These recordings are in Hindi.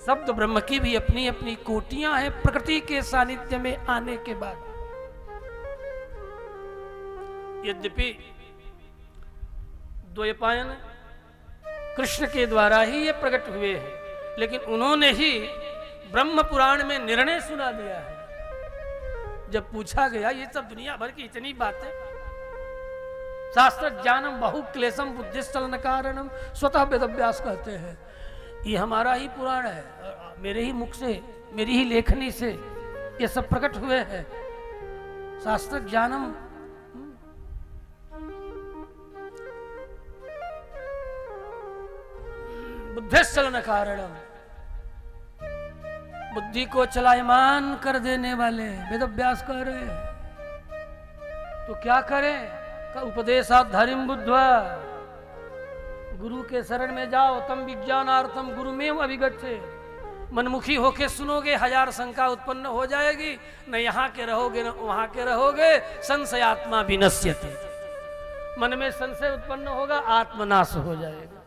शब्द ब्रह्म की भी अपनी अपनी कोटियां हैं प्रकृति के सानिध्य में आने के बाद। यद्यपि द्वैपायन कृष्ण के द्वारा ही ये प्रकट हुए हैं, लेकिन उन्होंने ही ब्रह्म पुराण में निर्णय सुना दिया है। जब पूछा गया ये सब दुनिया भर की इतनी बातें, शास्त्र ज्ञानम बहु क्लेशम बुद्धिस्थलन कारणम स्वतः वेदव्यास कहते हैं, ये हमारा ही पुराण है, मेरे ही मुख से, मेरी ही लेखनी से ये सब प्रकट हुए हैं। शास्त्र ज्ञानम बुद्धिस्थलन कारणम, बुद्धि को चलायमान कर देने वाले वेदव्यास कह रहे हैं। तो क्या करें? का उपदेशाधरिम बुद्ध्वा, गुरु के शरण में जाओ, तम विज्ञानार्थम गुरुमेव अभिगच्छे। मनमुखी होके सुनोगे, हजार शंका उत्पन्न हो जाएगी, न यहाँ के रहोगे न वहां के रहोगे। संशयात्मा विनश्यते, मन में संशय उत्पन्न होगा, आत्मनाश हो जाएगा।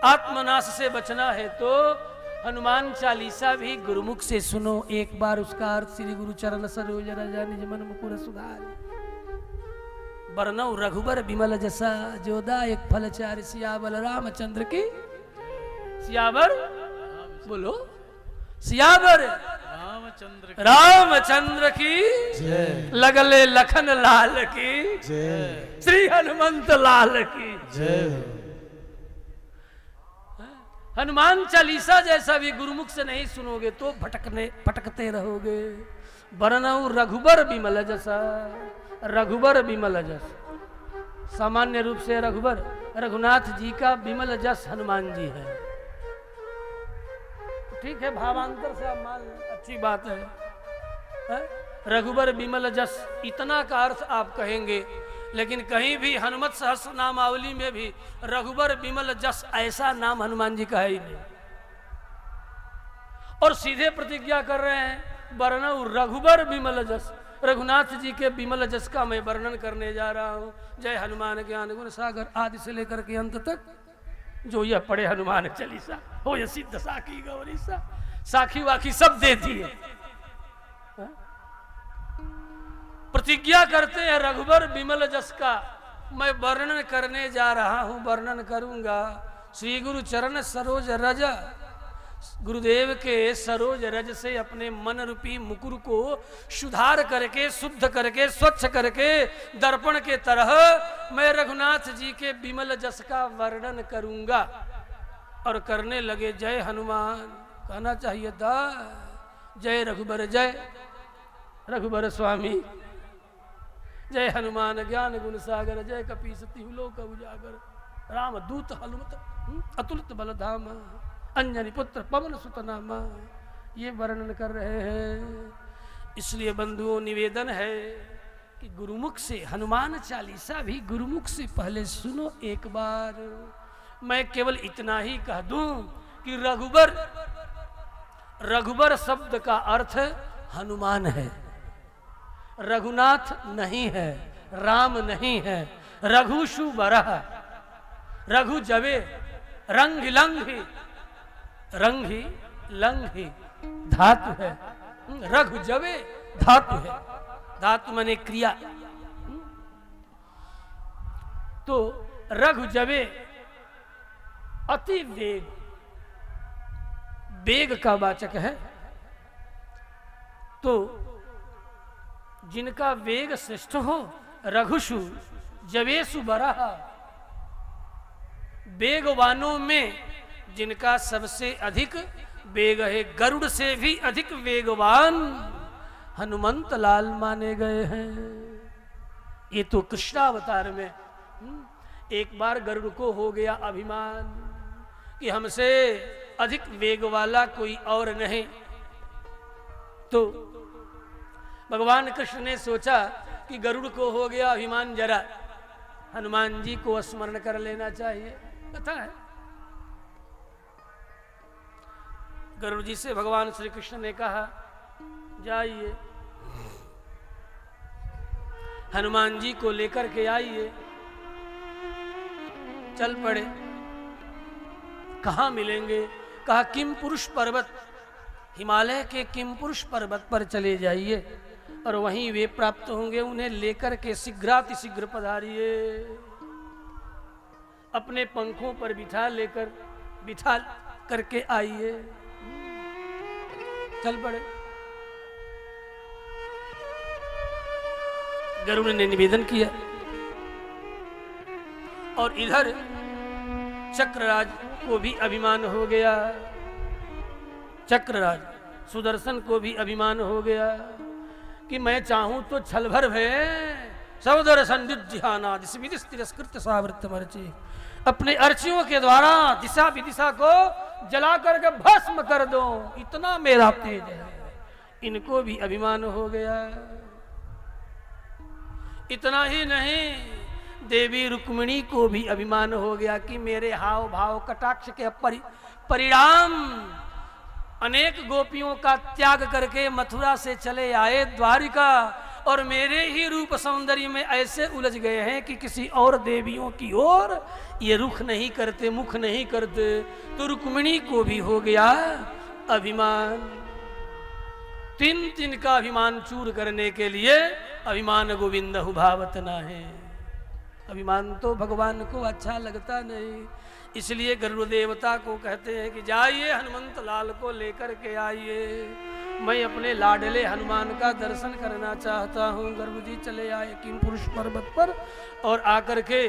आत्मनाश से बचना है तो हनुमान चालीसा भी गुरुमुख से सुनो। एक बार उसका अर्थ श्री गुरु चरण सरोज रजा निज मन मुकुर सुधार, बरनौ रघुबर बिमल जसा, जोदा एक फल चारि सियावर रामचंद्र की। सियावर बोलो, सियावर रामचंद्र की जय, लगले लखन लाल की जय, श्री हनुमंत लाल की जय। हनुमान चालीसा जैसा भी गुरुमुख से नहीं सुनोगे तो भटकते रहोगे। बरनऊ रघुबर बिमल जसा, रघुबर बिमल जस, सामान्य रूप से रघुबर रघुनाथ जी का बिमल जस हनुमान जी है। ठीक है, भावांतर से आप मान, अच्छी बात है। रघुबर बिमल जस इतना का अर्थ आप कहेंगे, लेकिन कहीं भी हनुमत सहस्त्र नामावली में भी रघुबर बिमल जस ऐसा नाम हनुमान जी का है ही नहीं। और सीधे प्रतिज्ञा कर रहे हैं, वर्णव रघुबर बिमल जस, रघुनाथ जी के बिमल जस का मैं वर्णन करने जा रहा हूं। जय हनुमान ज्ञान गुण सागर, आदि से लेकर के अंत तक जो यह पढ़े हनुमान चालीसा हो यह सिद्ध साखी गौरी सा, साखी वाखी सब दे दिए। प्रतिज्ञा करते हैं रघुबर बिमल जस का मैं वर्णन करने जा रहा हूं, वर्णन करूंगा। श्री गुरु चरण सरोज रज, गुरुदेव के सरोज रज से अपने मन रूपी मुकुर को सुधार करके, शुद्ध करके, स्वच्छ करके, दर्पण के तरह मैं रघुनाथ जी के बिमल जस का वर्णन करूंगा। और करने लगे जय हनुमान, कहना चाहिए था जय रघुबर, जय रघुबर स्वामी, जय हनुमान ज्ञान गुण सागर, जय कपीस तिहु लोक उजागर, राम दूत हनुमत अतुलित बलधाम, अंजनी पुत्र पवन सुत नामा। ये वर्णन कर रहे हैं। इसलिए बंधुओं निवेदन है कि गुरुमुख से हनुमान चालीसा भी गुरुमुख से पहले सुनो एक बार। मैं केवल इतना ही कह दूं कि रघुबर, रघुबर शब्द का अर्थ हनुमान है, रघुनाथ नहीं है, राम नहीं है। रघुषु बरह, रघु जवे, रंग लंघि, रंघि लंघि धातु है, रघु जवे धातु है, धातु माने क्रिया। तो रघु जवे अति वेग, वेग का वाचक है। तो जिनका वेग श्रेष्ठ हो, रघुषु जवेशु बरह, वेगवानों में जिनका सबसे अधिक वेग है, गरुड़ से भी अधिक वेगवान हनुमंत लाल माने गए हैं। ये तो कृष्णावतार में एक बार गरुड़ को हो गया अभिमान कि हमसे अधिक वेग वाला कोई और नहीं। तो भगवान कृष्ण ने सोचा कि गरुड़ को हो गया अभिमान, जरा हनुमान जी को स्मरण कर लेना चाहिए। कथा है, गरुड़ जी से भगवान श्री कृष्ण ने कहा जाइए हनुमान जी को लेकर के आइए। चल पड़े। कहाँ मिलेंगे? कहा किम पुरुष पर्वत, हिमालय के किम पुरुष पर्वत पर चले जाइए और वहीं वे प्राप्त होंगे। उन्हें लेकर के शीघ्रातिशीघ्र पधारिए, अपने पंखों पर बिठा करके आइए। चल पड़े। गरुड़ ने निवेदन किया और इधर चक्रराज को भी अभिमान हो गया, चक्रराज सुदर्शन को भी अभिमान हो गया कि मैं चाहूं तो छल भर भय सौदर्शन जिहानाद तिरस्कृत सावृत मर्ची, अपने अर्चियों के द्वारा दिशा विदिशा को जला करके भस्म कर दो, इतना मेरा तेज है। इनको भी अभिमान हो गया। इतना ही नहीं, देवी रुक्मिणी को भी अभिमान हो गया कि मेरे हाव भाव कटाक्ष के परिणाम अनेक गोपियों का त्याग करके मथुरा से चले आए द्वारिका और मेरे ही रूप सौंदर्य में ऐसे उलझ गए हैं कि किसी और देवियों की ओर ये रुख नहीं करते, मुख नहीं करते। तो रुक्मिणी को भी हो गया अभिमान। तीन का अभिमान चूर करने के लिए अभिमान गोविंद भावत ना है। अभिमान तो भगवान को अच्छा लगता नहीं, इसलिए गरुड़ देवता को कहते हैं कि जाइए हनुमंत लाल को लेकर के आइए, मैं अपने लाडले हनुमान का दर्शन करना चाहता हूँ। गरुड़ जी चले आए किम पुरुष पर्वत पर और आकर के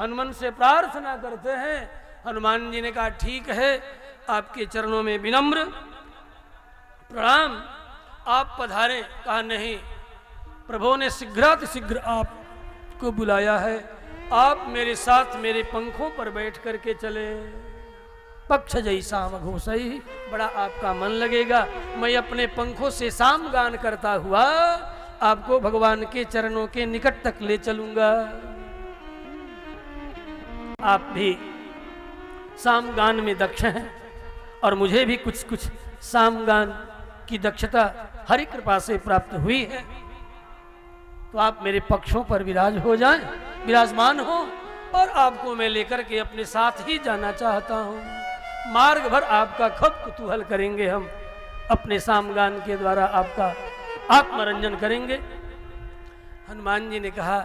हनुमान से प्रार्थना करते हैं। हनुमान जी ने कहा ठीक है, आपके चरणों में विनम्र प्रणाम, आप पधारें। कहा नहीं, प्रभु ने शीघ्रातिशीघ्र आपको बुलाया है, आप मेरे साथ मेरे पंखों पर बैठ करके चले। पक्ष जई साम घोषई, बड़ा आपका मन लगेगा। मैं अपने पंखों से साम गान करता हुआ आपको भगवान के चरणों के निकट तक ले चलूंगा। आप भी साम गान में दक्ष हैं और मुझे भी कुछ कुछ साम गान की दक्षता हरि कृपा से प्राप्त हुई है। तो आप मेरे पक्षों पर विराजमान हो और आपको मैं लेकर के अपने साथ ही जाना चाहता हूँ। मार्ग भर आपका खूब कुतूहल करेंगे, हम अपने सामगान के द्वारा आपका आत्मरंजन करेंगे। हनुमान जी ने कहा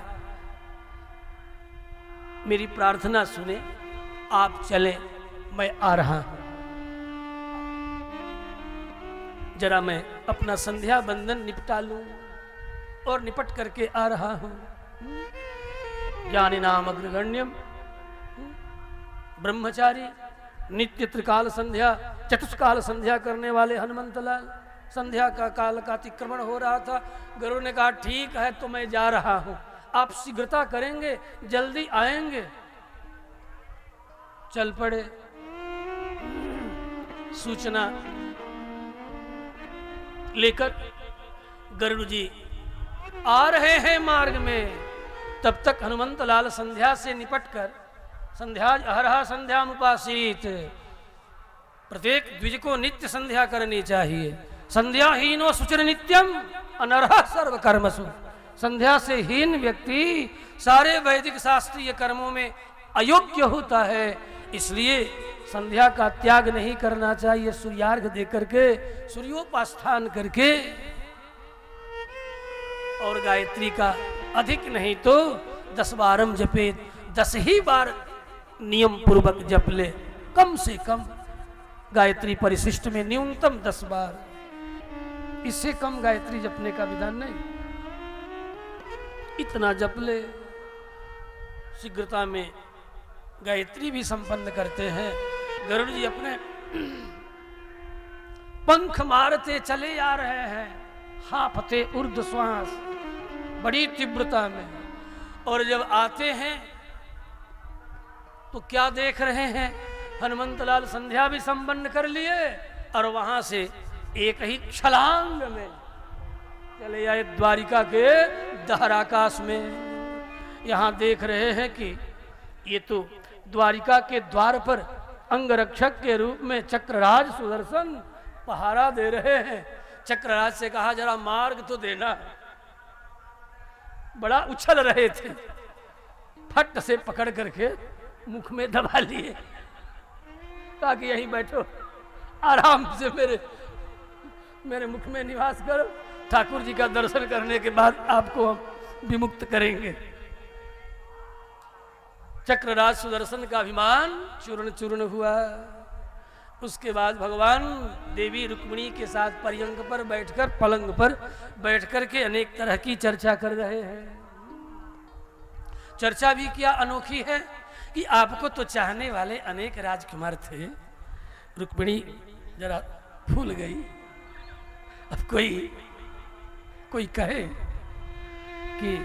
मेरी प्रार्थना सुने, आप चले, मैं आ रहा हूं। जरा मैं अपना संध्या बंदन निपटा लूं और निपट करके आ रहा हूं। ज्ञानी नाम अग्रगण्यम ब्रह्मचारी, नित्य त्रिकाल संध्या चतुष्काल संध्या करने वाले हनुमंतलाल, संध्या का काल का अतिक्रमण हो रहा था। गुरु ने कहा ठीक है, तो मैं जा रहा हूं, आप शीघ्रता करेंगे, जल्दी आएंगे। चल पड़े। सूचना लेकर गरुड़ जी आ रहे हैं मार्ग में। तब तक हनुमंतलाल संध्या से निपटकर, संध्या अहरहा संध्या उपासित, प्रत्येक द्विज को नित्य संध्या करनी चाहिए। संध्याहीनो सुचिर नित्यम अनर्हा सर्व कर्मसु। संध्या से हीन व्यक्ति सारे वैदिक शास्त्रीय कर्मों में अयोग्य होता है, इसलिए संध्या का त्याग नहीं करना चाहिए। सूर्यार्घ दे करके, सूर्योपास्थान करके और गायत्री का अधिक नहीं तो 10 बारम जपे, 10 ही बार नियम पूर्वक जप ले। कम से कम गायत्री परिशिष्ट में न्यूनतम 10 बार, इससे कम गायत्री जपने का विधान नहीं। इतना जप ले। शीघ्रता में गायत्री भी संपन्न करते हैं। गरुड़ जी अपने पंख मारते चले आ रहे हैं, हांफते ऊर्ध्व श्वास बड़ी तीव्रता में। और जब आते हैं तो क्या देख रहे हैं, हनुमंतलाल संध्या भी संपन्न कर लिए और वहां से एक ही छलांग में चले आए द्वारिका के दहराकाश में। यहां देख रहे हैं कि ये तो द्वारिका के द्वार पर अंगरक्षक के रूप में चक्रराज सुदर्शन पहारा दे रहे हैं। चक्रराज से कहा जरा मार्ग तो देना। बड़ा उछल रहे थे, फट से पकड़ करके मुख में दबा लिए। कहा कि यहीं बैठो, आराम से मेरे मुख में निवास करो, ठाकुर जी का दर्शन करने के बाद आपको हम विमुक्त करेंगे। चक्रराज सुदर्शन का अभिमान चूर्ण चूर्ण हुआ। उसके बाद भगवान देवी रुक्मिणी के साथ पर्यंक पर बैठकर, पलंग पर बैठकर के अनेक तरह की चर्चा कर रहे हैं। चर्चा भी क्या अनोखी है कि आपको तो चाहने वाले अनेक राजकुमार थे, रुक्मिणी जरा फूल गई। अब कोई कहे कि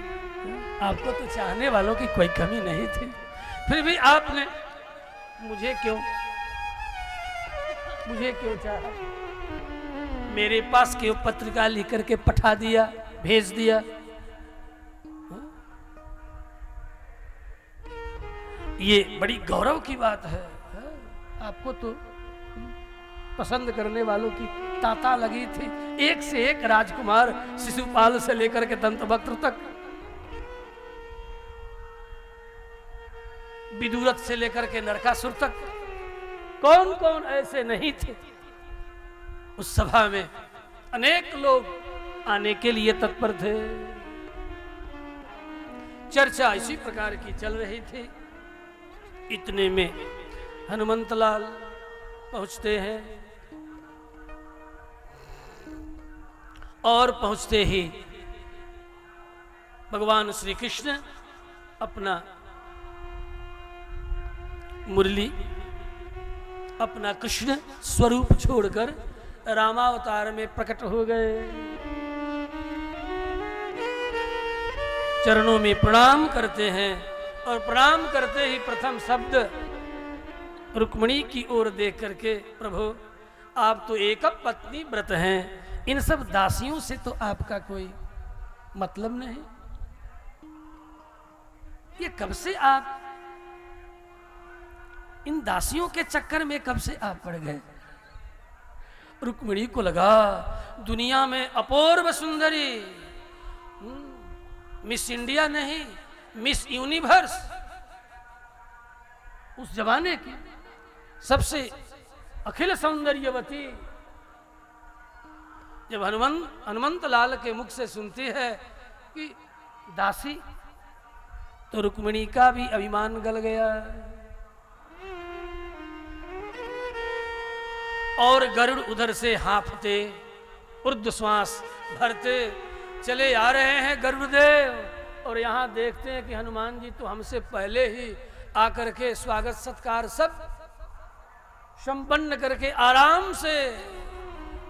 आपको तो चाहने वालों की कोई कमी नहीं थी, फिर भी आपने मुझे क्यों चाहा? मेरे पास क्यों पत्रिका लिख करके पठा दिया, भेज दिया? ये बड़ी गौरव की बात है। आपको तो पसंद करने वालों की तांता लगी थी। एक से एक राजकुमार, शिशुपाल से लेकर के दंतवक्त्र तक, विदुरथ से लेकर के नरकासुर तक, कौन कौन ऐसे नहीं थे। उस सभा में अनेक लोग आने के लिए तत्पर थे। चर्चा इसी प्रकार की चल रही थी। इतने में हनुमंतलाल पहुंचते हैं और पहुंचते ही भगवान श्री कृष्ण अपना मुरली, अपना कृष्ण स्वरूप छोड़कर रामावतार में प्रकट हो गए। चरणों में प्रणाम करते हैं और प्रणाम करते ही प्रथम शब्द रुक्मिणी की ओर देख करके, प्रभु आप तो एक पत्नी व्रत हैं, इन सब दासियों से तो आपका कोई मतलब नहीं। ये कब से आप इन दासियों के चक्कर में कब से आप पड़ गए? रुक्मिणी को लगा दुनिया में अपूर्व सुंदरी, मिस इंडिया नहीं, मिस यूनिवर्स, उस जमाने की सबसे अखिल सौंदर्यवती जब हनुमंत लाल के मुख से सुनती है कि दासी, तो रुक्मिणी का भी अभिमान गल गया। और गरुड़ उधर से हांफते, ऊर्ध्व श्वास भरते चले आ रहे हैं गरुड़देव। और यहाँ देखते हैं कि हनुमान जी तो हमसे पहले ही आकर के स्वागत सत्कार सब संपन्न करके आराम से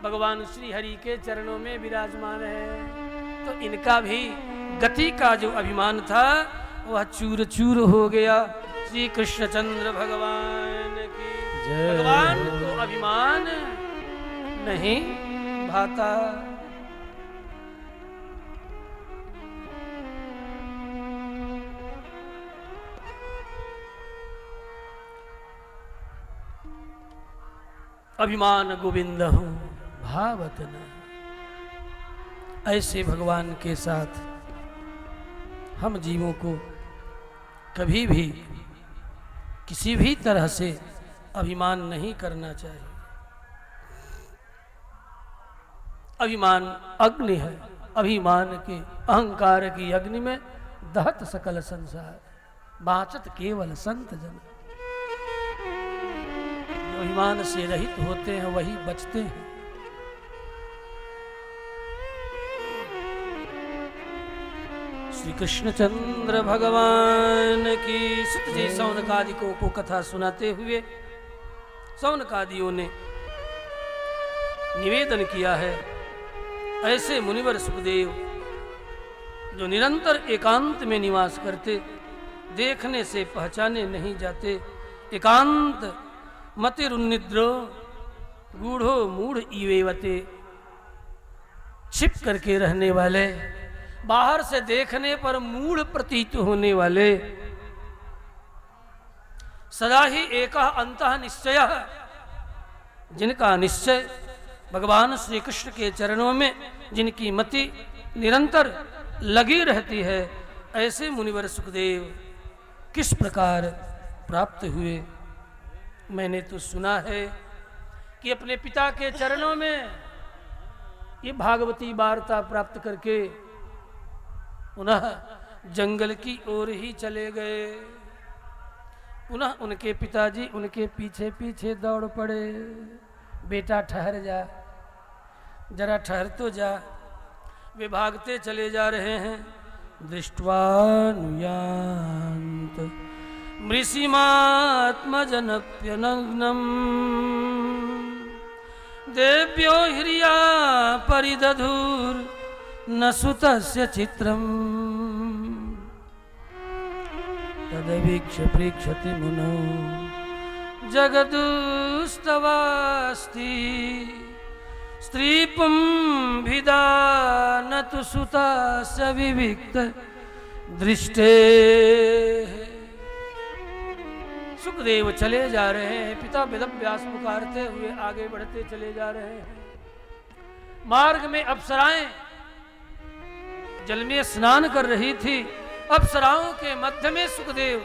भगवान श्री हरि के चरणों में विराजमान है। तो इनका भी गति का जो अभिमान था वह चूर चूर हो गया। श्री कृष्णचंद्र भगवान की जय। भगवान को अभिमान नहीं भाता। अभिमान गोविंद हूं भावत न। ऐसे भगवान के साथ हम जीवों को कभी भी किसी भी तरह से अभिमान नहीं करना चाहिए। अभिमान अग्नि है, अभिमान के अहंकार की अग्नि में दहत सकल संसार, बाचत केवल संत जन। जो अभिमान से रहित होते हैं वही बचते हैं। श्री कृष्णचंद्र भगवान की। सुत जी सौनकादिकों को कथा सुनाते हुए सौनकादियों ने निवेदन किया है, ऐसे मुनिवर सुखदेव जो निरंतर एकांत में निवास करते, देखने से पहचाने नहीं जाते, एकांत मतिरुन्निद्रो गूढ़ो मूढ़ इवेवते, छिप करके रहने वाले, बाहर से देखने पर मूढ़ प्रतीत होने वाले, सदा ही एक अंतः निश्चय, जिनका निश्चय भगवान श्री कृष्ण के चरणों में, जिनकी मति निरंतर लगी रहती है, ऐसे मुनिवर सुखदेव किस प्रकार प्राप्त हुए। मैंने तो सुना है कि अपने पिता के चरणों में ये भागवती वार्ता प्राप्त करके पुनः जंगल की ओर ही चले गए। पुनः उनके पिताजी उनके पीछे पीछे दौड़ पड़े। बेटा ठहर जा, जरा ठहर तो जा। वे भागते चले जा रहे हैं। दृष्ट्वानुयान्त मृषिमात्मजनप्यनग्नं देव्यो ह्रिया परिदधुर न सुतस्य चित्रम् तदवीक्ष प्रीक्षति मुनौ जगदुस्तवास्ति स्त्रीपुंभिदा न तु सुतास्य विविक्त दृष्टे। सुखदेव चले जा रहे हैं। पिता वेदव्यास पुकारते हुए आगे बढ़ते चले जा रहे हैं। मार्ग में अप्सराएं जल में स्नान कर रही थी। अप्सराओं के मध्य में सुखदेव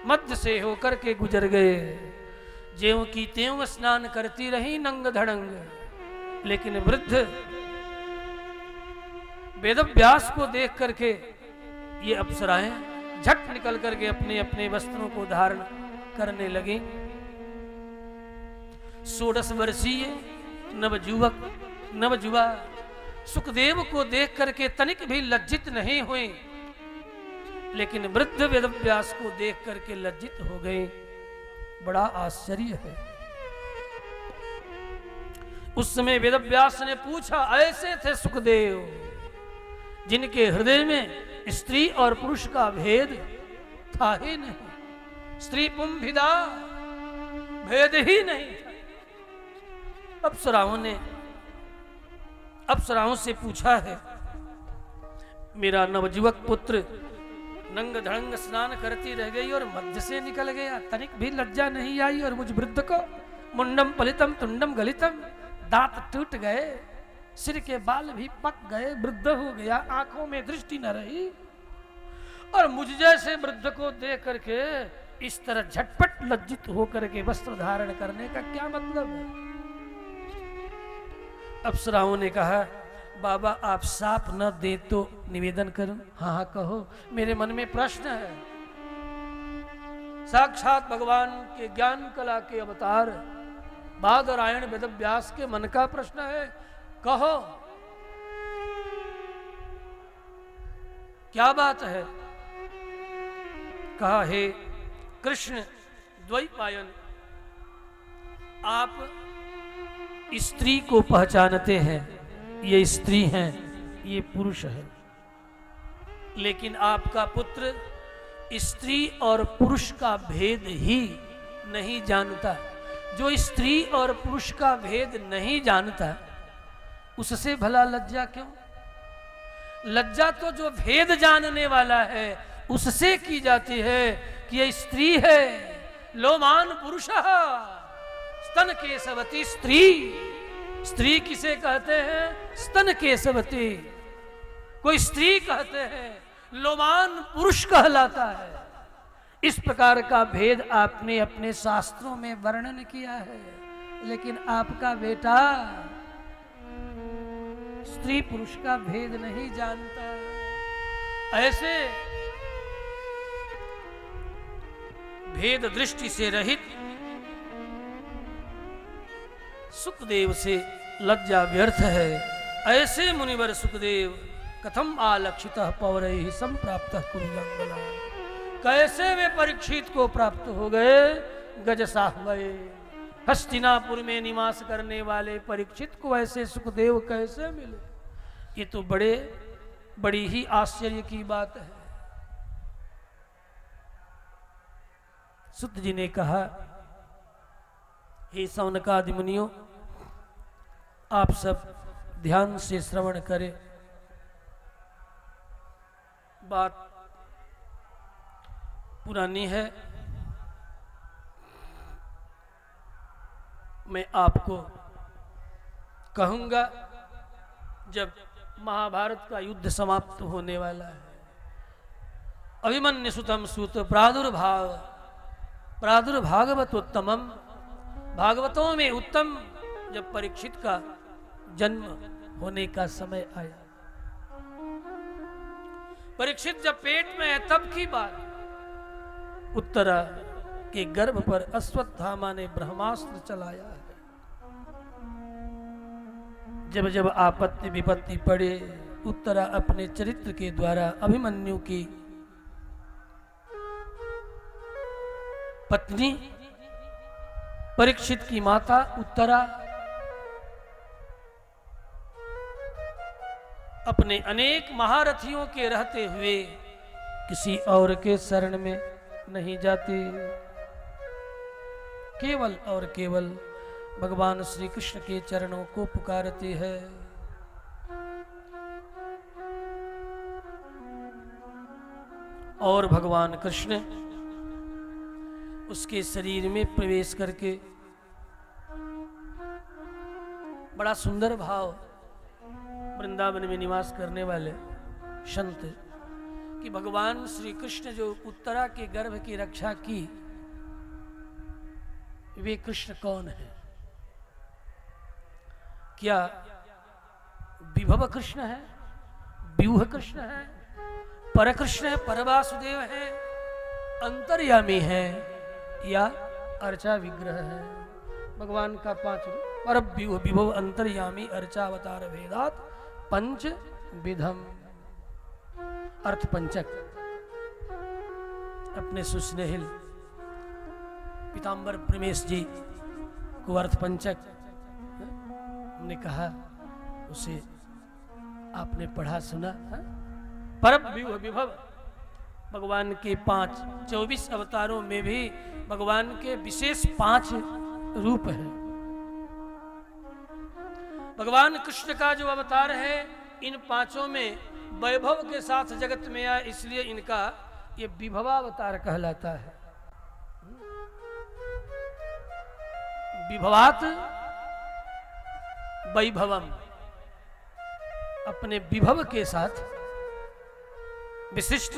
मध्य से होकर के गुजर गए। ज्यों की त्यों स्नान करती रही नंग धड़ंग। लेकिन वृद्ध वेदव्यास को देख करके ये अप्सराएं झट निकल करके अपने अपने वस्त्रों को धारण करने लगी। 16 वर्षीय नवजुवा सुखदेव को देख करके तनिक भी लज्जित नहीं हुए, लेकिन वृद्ध वेदव्यास को देख करके लज्जित हो गए। बड़ा आश्चर्य है। उस समय वेदव्यास ने पूछा, ऐसे थे सुखदेव जिनके हृदय में स्त्री और पुरुष का भेद था ही नहीं, स्त्री पुंभिदा भेद ही नहीं था। अप्सराओं से पूछा है, मेरा नवजुवक पुत्र नंग धड़ंग स्नान करती रह गई और मध्य से निकल गया, तनिक भी लज्जा नहीं आई। और मुझ वृद्ध को मुंडम पलितम तुंडम गलितम, दांत टूट गए, सिर के बाल भी पक गए, वृद्ध हो गया, आंखों में दृष्टि न रही। और मुझ जैसे वृद्ध को देख करके इस तरह झटपट लज्जित होकर के वस्त्र धारण करने का क्या मतलब है? अप्सराओं ने कहा, बाबा आप साप न दे तो निवेदन करूं। हाँ हाँ कहो, मेरे मन में प्रश्न है। साक्षात भगवान के ज्ञान कला के अवतार बादरायण वेदव्यास के मन का प्रश्न है, कहो क्या बात है? कहा, हे कृष्ण द्वैपायन, आप स्त्री को पहचानते हैं, ये स्त्री हैं, ये पुरुष है, लेकिन आपका पुत्र स्त्री और पुरुष का भेद ही नहीं जानता। जो स्त्री और पुरुष का भेद नहीं जानता उससे भला लज्जा क्यों? लज्जा तो जो भेद जानने वाला है उससे की जाती है कि ये स्त्री है, लोमान पुरुष स्तन केशवती स्त्री। स्त्री किसे कहते हैं? स्तन केशवती। कोई स्त्री कहते हैं, लोमान पुरुष कहलाता है। इस प्रकार का भेद आपने अपने शास्त्रों में वर्णन किया है, लेकिन आपका बेटा स्त्री पुरुष का भेद नहीं जानता। ऐसे भेद दृष्टि से रहित सुखदेव से लज्जा व्यर्थ है। ऐसे मुनिवर सुखदेव कथम आलक्षितः पौरैः संप्राप्तः कुरुजंगला, कैसे वे परीक्षित को प्राप्त हो गए? गजसा हुए। हस्तिनापुर में निवास करने वाले परीक्षित को ऐसे सुखदेव कैसे मिले? ये तो बड़ी ही आश्चर्य की बात है। सुत जी ने कहा, हे सौनकादि मुनियों, आप सब ध्यान से श्रवण करें। बात पुरानी है, मैं आपको कहूंगा जब महाभारत का युद्ध समाप्त होने वाला है। अभिमन्यु सुतम सुत प्रादुर्भाव प्रादुर्भागवतोत्तमम, भागवतों में उत्तम जब परीक्षित का जन्म होने का समय आया, परीक्षित जब पेट में है तब की बात, उत्तरा के गर्भ पर अश्वत्थामा ने ब्रह्मास्त्र चलाया है। जब जब आपत्ति विपत्ति पड़े, उत्तरा अपने चरित्र के द्वारा अभिमन्यु की पत्नी, परीक्षित की माता उत्तरा अपने अनेक महारथियों के रहते हुए किसी और के शरण में नहीं जाती, केवल और केवल भगवान श्री कृष्ण के चरणों को पुकारती है। और भगवान कृष्ण उसके शरीर में प्रवेश करके बड़ा सुंदर भाव, वृंदावन में निवास करने वाले संत, कि भगवान श्री कृष्ण जो उत्तरा के गर्भ की रक्षा की, वे कृष्ण कौन है? क्या विभव कृष्ण है, व्यूह कृष्ण है, पर कृष्ण है, परवासुदेव है, अंतर्यामी है, या अर्चा विग्रह है? भगवान का 5 रूप, पर व्यूह विभव अंतर्यामी अर्चा अवतार भेदात पंच विधम, अर्थ पंचक। अपने सुस्नेहिल पीताम्बर प्रमेश जी को अर्थ पंचक हमने कहा, उसे आपने पढ़ा सुना। परम विभव भगवान के 24 अवतारों में भी भगवान के विशेष 5 रूप हैं। भगवान कृष्ण का जो अवतार है, इन 5 में वैभव के साथ जगत में आया, इसलिए इनका ये विभवावतार कहलाता है। विभवात वैभवम, अपने विभव के साथ विशिष्ट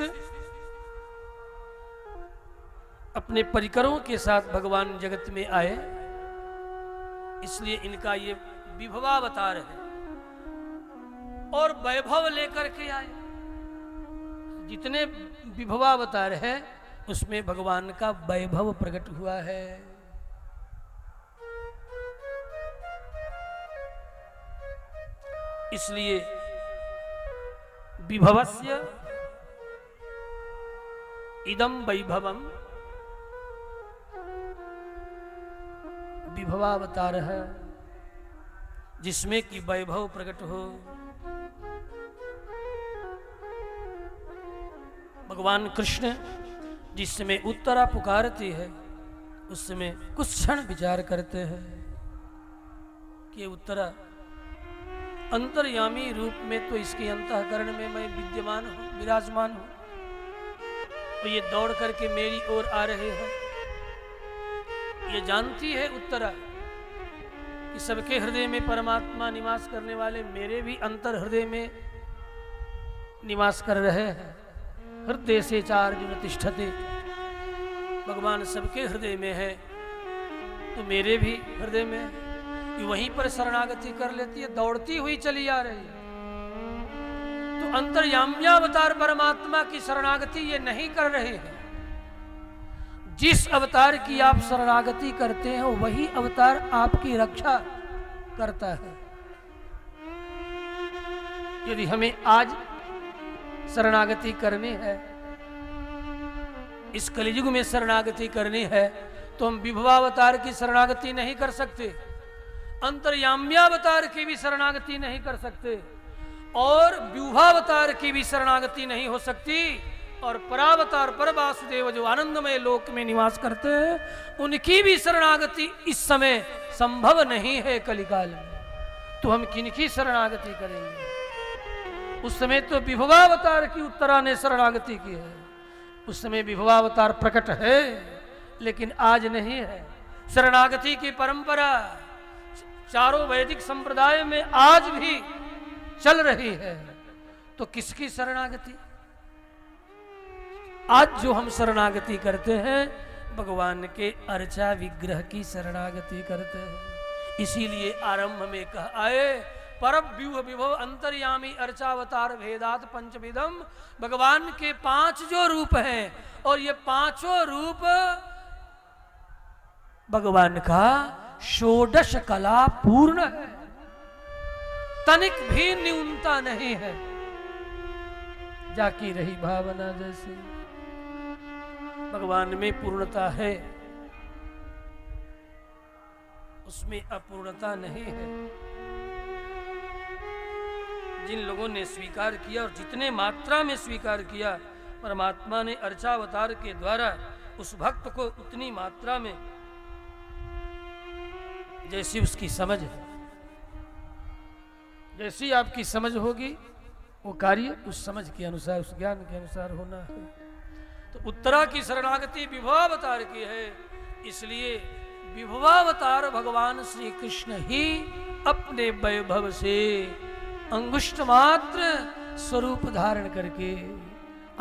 अपने परिकरों के साथ भगवान जगत में आए, इसलिए इनका ये विभवावतार है। और वैभव लेकर के आए, जितने विभवावतार है उसमें भगवान का वैभव प्रकट हुआ है। इसलिए विभवस्य इदम वैभवम, विभवावतार है जिसमें कि वैभव प्रकट हो। भगवान कृष्ण जिस समय उत्तरा पुकारती है, उस समय कुछ क्षण विचार करते हैं कि उत्तरा अंतर्यामी रूप में तो इसके अंतःकरण में मैं विद्यमान हूं, विराजमान हूं, तो ये दौड़ करके मेरी ओर आ रहे हैं। ये जानती है उत्तरा कि सबके हृदय में परमात्मा निवास करने वाले मेरे भी अंतर हृदय में निवास कर रहे हैं। हृदय से चार्जुन तिष्ठते, भगवान सबके हृदय में है तो मेरे भी हृदय में है। कि वहीं पर शरणागति कर लेती है, दौड़ती हुई चली आ रही है। तो अंतर्याम्यावतार परमात्मा की शरणागति ये नहीं कर रहे हैं। जिस अवतार की आप शरणागति करते हैं वही अवतार आपकी रक्षा करता है। यदि हमें आज शरणागति करनी है, इस कलियुग में शरणागति करनी है, तो हम विभवावतार की शरणागति नहीं कर सकते, अंतर्याम्यावतार की भी शरणागति नहीं कर सकते, और व्यूहावतार की भी शरणागति नहीं हो सकती, और परावतार पर वासुदेव जो आनंदमय लोक में निवास करते हैं उनकी भी शरणागति इस समय संभव नहीं है कलिकाल में। तो हम किनकी शरणागति करेंगे? उस समय तो विभवावतार की उत्तरा ने शरणागति की है, उस समय विभवावतार प्रकट है, लेकिन आज नहीं है। शरणागति की परंपरा चारों वैदिक संप्रदाय में आज भी चल रही है। तो किसकी शरणागति? आज जो हम शरणागति करते हैं भगवान के अर्चा विग्रह की शरणागति करते हैं। इसीलिए आरंभ में कह आए परम व्यूह विभव अंतर्यामी अर्चावतार भेदात पंचविधम। भगवान के 5 जो रूप हैं और ये 5 रूप भगवान का षोडश कला पूर्ण है, तनिक भी न्यूनता नहीं है। जाकी रही भावना जैसी भगवान में पूर्णता है, उसमें अपूर्णता नहीं है। जिन लोगों ने स्वीकार किया और जितने मात्रा में स्वीकार किया, परमात्मा ने अर्चावतार के द्वारा उस भक्त को उतनी मात्रा में जैसी उसकी समझ है, जैसी आपकी समझ होगी वो कार्य उस समझ के अनुसार, उस ज्ञान के अनुसार होना है। तो उत्तरा की शरणागति विभवावतार की है, इसलिए विभवावतार भगवान श्री कृष्ण ही अपने वैभव से अंगुष्ठ मात्र स्वरूप धारण करके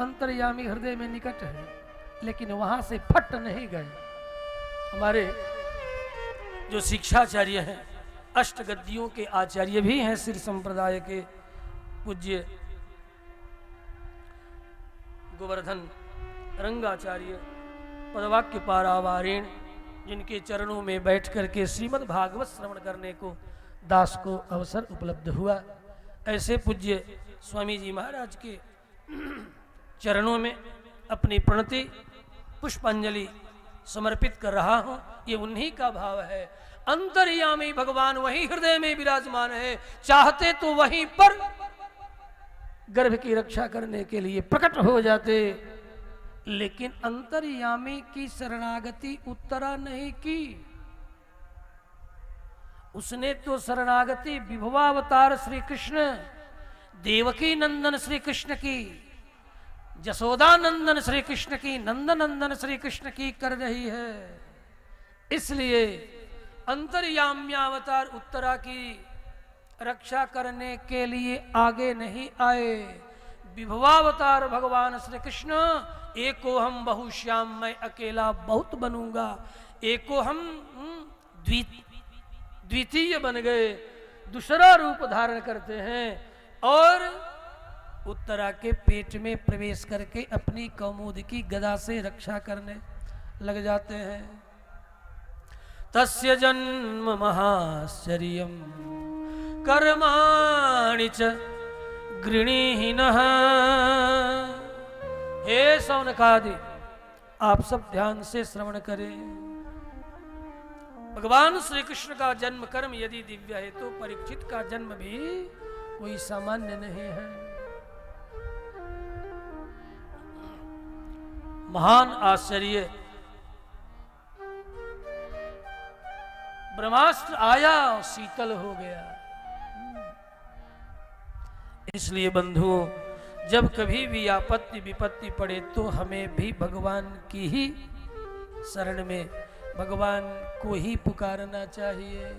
अंतर्यामी हृदय में निकट है, लेकिन वहां से फट नहीं गए। हमारे जो शिक्षाचार्य हैं, अष्टगद्दियों के आचार्य भी हैं, श्री संप्रदाय के पूज्य गोवर्धन रंगाचार्य पदवाक्य पारावारेण, जिनके चरणों में बैठ करके श्रीमद् भागवत श्रवण करने को दास को अवसर उपलब्ध हुआ, ऐसे पूज्य स्वामी जी महाराज के चरणों में अपनी प्रणति पुष्पांजलि समर्पित कर रहा हूं। ये उन्हीं का भाव है। अंतर्यामी भगवान वहीं हृदय में विराजमान है, चाहते तो वहीं पर गर्भ की रक्षा करने के लिए प्रकट हो जाते, लेकिन अंतर्यामी की शरणागति उत्तरा नहीं की। उसने तो शरणागति विभवावतार श्री कृष्ण, देवकी नंदन श्री कृष्ण की, जसोदानंदन श्री कृष्ण की, नंदनंदन श्री कृष्ण की कर रही है। इसलिए अंतर्याम्यावतार उत्तरा की रक्षा करने के लिए आगे नहीं आए। विभवावतार भगवान श्री कृष्ण, एको हम बहुश्याम, मैं अकेला बहुत बनूंगा, एको हम द्वितीय बन गए, दूसरा रूप धारण करते हैं और उत्तरा के पेट में प्रवेश करके अपनी कौमुद की गदा से रक्षा करने लग जाते हैं। तस्य जन्म महाश्चर्यम् कर्माणि च गृणीहिनः। हे सौनकादि, आप सब ध्यान से श्रवण करें। भगवान श्री कृष्ण का जन्म कर्म यदि दिव्य है तो परीक्षित का जन्म भी कोई सामान्य नहीं है। महान आश्चर्य, ब्रह्मास्त्र आया और शीतल हो गया। इसलिए बंधुओं, जब कभी भी आपत्ति विपत्ति पड़े तो हमें भी भगवान की ही शरण में, भगवान को ही पुकारना चाहिए।